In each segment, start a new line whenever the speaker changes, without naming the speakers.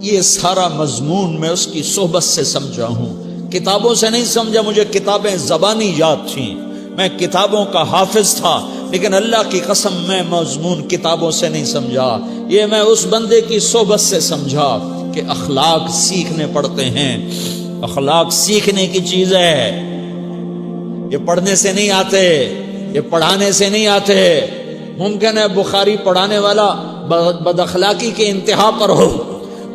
یہ سارا مضمون میں اس کی صحبت سے سمجھا ہوں، کتابوں سے نہیں سمجھا۔ مجھے کتابیں زبانی یاد تھیں، میں کتابوں کا حافظ تھا، لیکن اللہ کی قسم میں مضمون کتابوں سے نہیں سمجھا، یہ میں اس بندے کی صحبت سے سمجھا کہ اخلاق سیکھنے پڑتے ہیں۔ اخلاق سیکھنے کی چیز ہے، یہ پڑھنے سے نہیں آتے، یہ پڑھانے سے نہیں آتے۔ ممکن ہے بخاری پڑھانے والا بد اخلاقی کے انتہا پر ہو،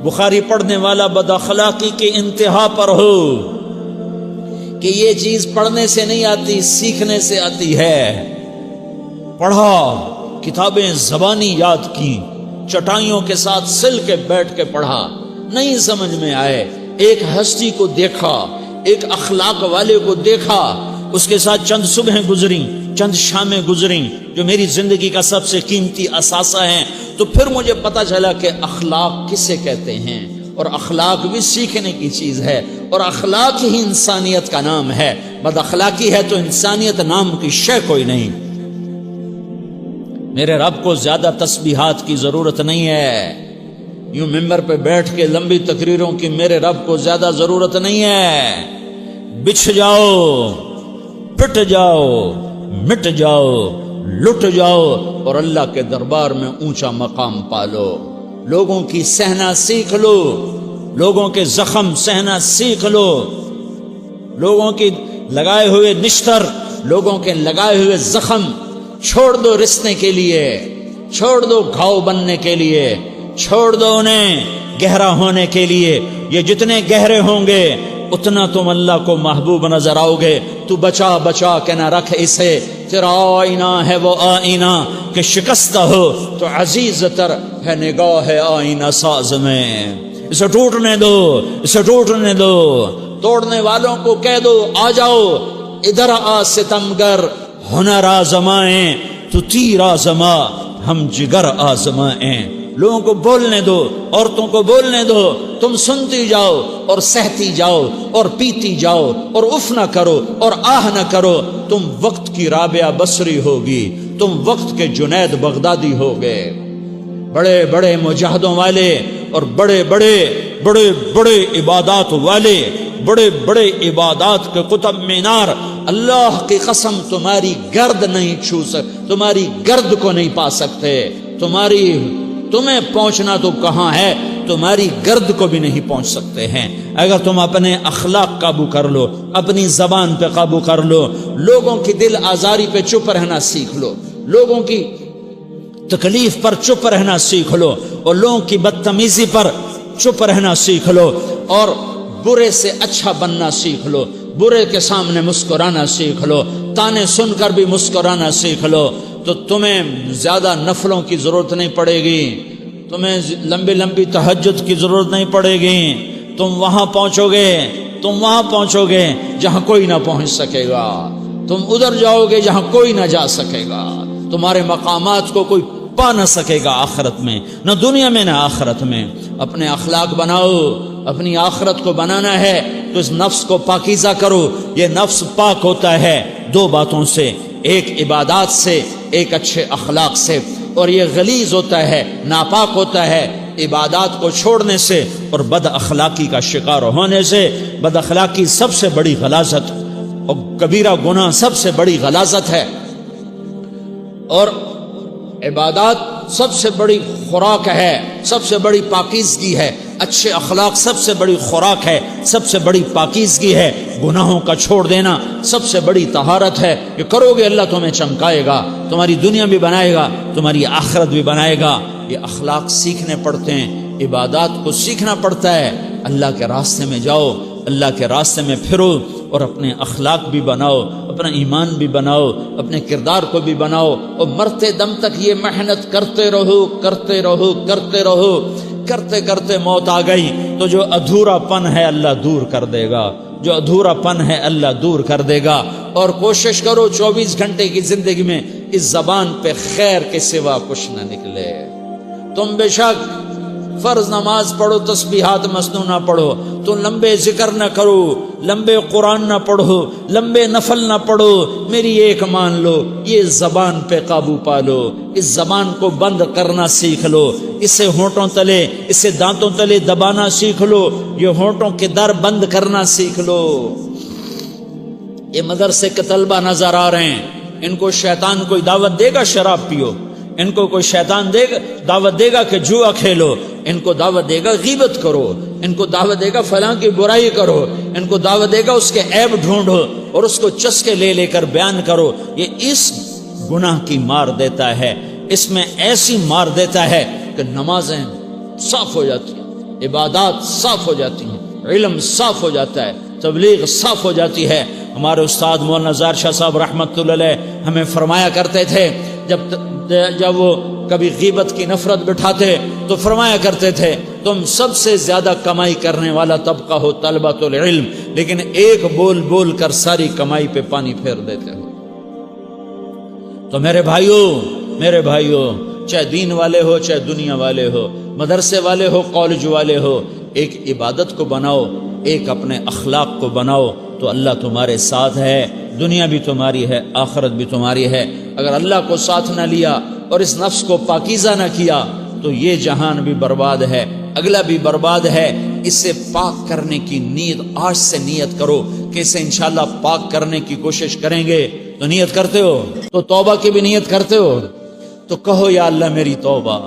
بخاری پڑھنے والا بد اخلاقی کے انتہا پر ہو، کہ یہ چیز پڑھنے سے نہیں آتی، سیکھنے سے آتی ہے۔ پڑھا، کتابیں زبانی یاد کی، چٹائیوں کے ساتھ سل کے بیٹھ کے پڑھا، نہیں سمجھ میں آئے، ایک ہستی کو دیکھا، ایک اخلاق والے کو دیکھا، اس کے ساتھ چند صبحیں گزریں، چند شامیں گزریں جو میری زندگی کا سب سے قیمتی اثاثہ ہیں، تو پھر مجھے پتا چلا کہ اخلاق کسے کہتے ہیں، اور اخلاق بھی سیکھنے کی چیز ہے، اور اخلاق ہی انسانیت کا نام ہے۔ بد اخلاقی ہے تو انسانیت نام کی شے کوئی نہیں۔ میرے رب کو زیادہ تسبیحات کی ضرورت نہیں ہے، یوں ممبر پہ بیٹھ کے لمبی تقریروں کی میرے رب کو زیادہ ضرورت نہیں ہے۔ بچھ جاؤ، پٹ جاؤ، مٹ جاؤ، لٹ جاؤ، اور اللہ کے دربار میں اونچا مقام پالو۔ لوگوں کی سہنا سیکھ لو، لوگوں کے زخم سہنا سیکھ لو، لوگوں کی لگائے ہوئے نشتر، لوگوں کے لگائے ہوئے زخم چھوڑ دو رسنے کے لیے، چھوڑ دو گھاؤ بننے کے لیے، چھوڑ دو انہیں گہرا ہونے کے لیے۔ یہ جتنے گہرے ہوں گے اتنا تم اللہ کو محبوب نظر آؤ گے۔ تو بچا بچا کے نہ رکھ اسے، تیرا آئینہ ہے وہ آئینہ کہ شکستہ ہو تو عزیز تر ہے نگاہ آئینہ ساز میں۔ اسے ٹوٹنے دو، اسے ٹوٹنے دو۔ توڑنے والوں کو کہہ دو آ جاؤ ادھر آ ستمگر، ہنر آزمائیں تو تیر آزما، ہم جگر آزمائیں۔ لوگوں کو بولنے دو، عورتوں کو بولنے دو، تم سنتی جاؤ اور سہتی جاؤ اور پیتی جاؤ اور اف نہ کرو اور آہ نہ کرو۔ تم وقت کی رابعہ بصری ہوگی، تم وقت کے جنید بغدادی ہوگے۔ بڑے بڑے مجاہدوں والے اور بڑے بڑے بڑے بڑے عبادات والے، بڑے بڑے عبادات کے قطب مینار، اللہ کی قسم تمہاری گرد نہیں چھو سکتے، تمہاری گرد کو نہیں پا سکتے۔ تمہیں پہنچنا تو کہاں ہے، تمہاری گرد کو بھی نہیں پہنچ سکتے ہیں۔ اگر تم اپنے اخلاق قابو کر لو، اپنی زبان پہ قابو کر لو، لوگوں کی دل آزاری پہ چپ رہنا سیکھ لو، لوگوں کی تکلیف پر چپ رہنا سیکھ لو، اور لوگوں کی بدتمیزی پر چپ رہنا سیکھ لو، اور برے سے اچھا بننا سیکھ لو، برے کے سامنے مسکرانا سیکھ لو، تانے سن کر بھی مسکرانا سیکھ لو، تو تمہیں زیادہ نفلوں کی ضرورت نہیں پڑے گی، تمہیں لمبی لمبی تہجد کی ضرورت نہیں پڑے گی۔ تم وہاں پہنچو گے جہاں کوئی نہ پہنچ سکے گا، تم ادھر جاؤ گے جہاں کوئی نہ جا سکے گا، تمہارے مقامات کو کوئی پا نہ سکے گا آخرت میں، نہ دنیا میں نہ آخرت میں۔ اپنے اخلاق بناؤ، اپنی آخرت کو بنانا ہے تو اس نفس کو پاکیزہ کرو۔ یہ نفس پاک ہوتا ہے دو باتوں سے، ایک عبادات سے، ایک اچھے اخلاق سے، اور یہ غلیظ ہوتا ہے، ناپاک ہوتا ہے عبادات کو چھوڑنے سے اور بد اخلاقی کا شکار ہونے سے۔ بد اخلاقی سب سے بڑی غلاظت اور کبیرہ گناہ سب سے بڑی غلاظت ہے، اور عبادات سب سے بڑی خوراک ہے، سب سے بڑی پاکیزگی ہے۔ اچھے اخلاق سب سے بڑی خوراک ہے، سب سے بڑی پاکیزگی ہے۔ گناہوں کا چھوڑ دینا سب سے بڑی طہارت ہے۔ یہ کرو گے اللہ تمہیں چمکائے گا، تمہاری دنیا بھی بنائے گا، تمہاری آخرت بھی بنائے گا۔ یہ اخلاق سیکھنے پڑتے ہیں، عبادات کو سیکھنا پڑتا ہے۔ اللہ کے راستے میں جاؤ، اللہ کے راستے میں پھرو، اور اپنے اخلاق بھی بناؤ، اپنا ایمان بھی بناؤ، اپنے کردار کو بھی بناؤ، اور مرتے دم تک یہ محنت کرتے رہو کرتے رہو کرتے رہو۔ کرتے کرتے موت آ گئی تو جو ادھورا پن ہے اللہ دور کر دے گا، جو ادھورا پن ہے اللہ دور کر دے گا۔ اور کوشش کرو 24 گھنٹے کی زندگی میں اس زبان پہ خیر کے سوا کچھ نہ نکلے۔ تم بے شک فرض نماز پڑھو، تسبیحات مسنونہ پڑھو، تو لمبے ذکر نہ کرو، لمبے قرآن نہ پڑھو، لمبے نفل نہ پڑھو، میری ایک مان لو، یہ زبان پہ قابو پالو، اس زبان کو بند کرنا سیکھ لو، اسے ہونٹوں تلے، اسے دانتوں تلے دبانا سیکھ لو، یہ ہونٹوں کے در بند کرنا سیکھ لو۔ یہ مدرسے کے طلبہ نظر آ رہے ہیں، ان کو شیطان کوئی دعوت دے گا شراب پیو، ان کو کوئی شیطان دعوت دے گا کہ جوا کھیلو، ان کو دعوت دے گا غیبت کرو، ان کو دعوت دے گا فلاں کی برائی کرو، ان کو دعوت دے گا اس کے عیب ڈھونڈو اور اس کو چسکے لے لے کر بیان کرو۔ یہ اس گناہ کی مار دیتا ہے، اس میں ایسی مار دیتا ہے کہ نمازیں صاف ہو جاتی ہیں، عبادات صاف ہو جاتی ہیں، علم صاف ہو جاتا ہے، تبلیغ صاف ہو جاتی ہے۔ ہمارے استاد مولانا زار شاہ صاحب رحمۃ اللہ علیہ ہمیں فرمایا کرتے تھے، جب وہ کبھی غیبت کی نفرت بٹھاتے تو فرمایا کرتے تھے تم سب سے زیادہ کمائی کرنے والا طبقہ ہو طلبۃ العلم، لیکن ایک بول بول کر ساری کمائی پہ پانی پھیر دیتے ہو۔ تو میرے بھائیوں چاہے دین والے ہو چاہے دنیا والے ہو، مدرسے والے ہو کالج والے ہو، ایک عبادت کو بناؤ، ایک اپنے اخلاق کو بناؤ، تو اللہ تمہارے ساتھ ہے، دنیا بھی تمہاری ہے، آخرت بھی تمہاری ہے۔ اگر اللہ کو ساتھ نہ لیا اور اس نفس کو پاکیزہ نہ کیا تو یہ جہان بھی برباد ہے، اگلا بھی برباد ہے۔ اسے پاک کرنے کی نیت آج سے نیت کرو کہ اسے انشاءاللہ پاک کرنے کی کوشش کریں گے۔ تو نیت کرتے ہو تو توبہ کی بھی نیت کرتے ہو، تو کہو یا اللہ میری توبہ،